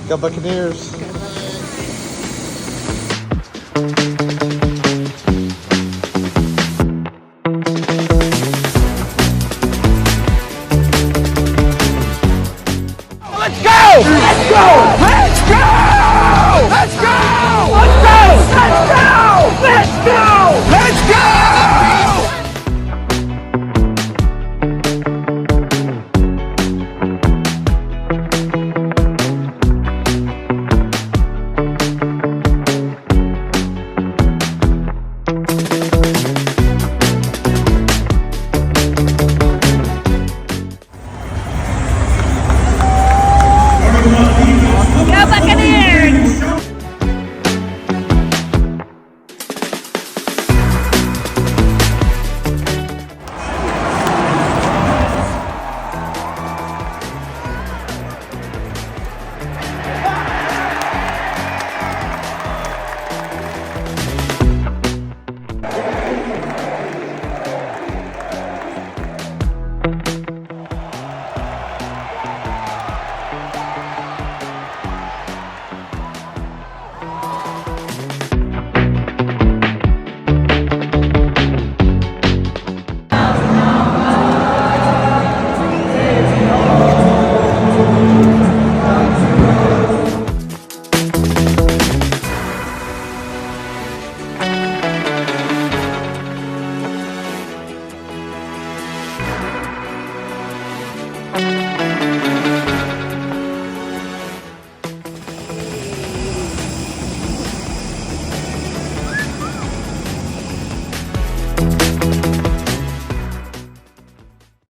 Go Buccaneers. Let's go! Let's go! Let's go! Let's go! Let's go! Let's go! Let's go! Let's go! Go Buccaneers!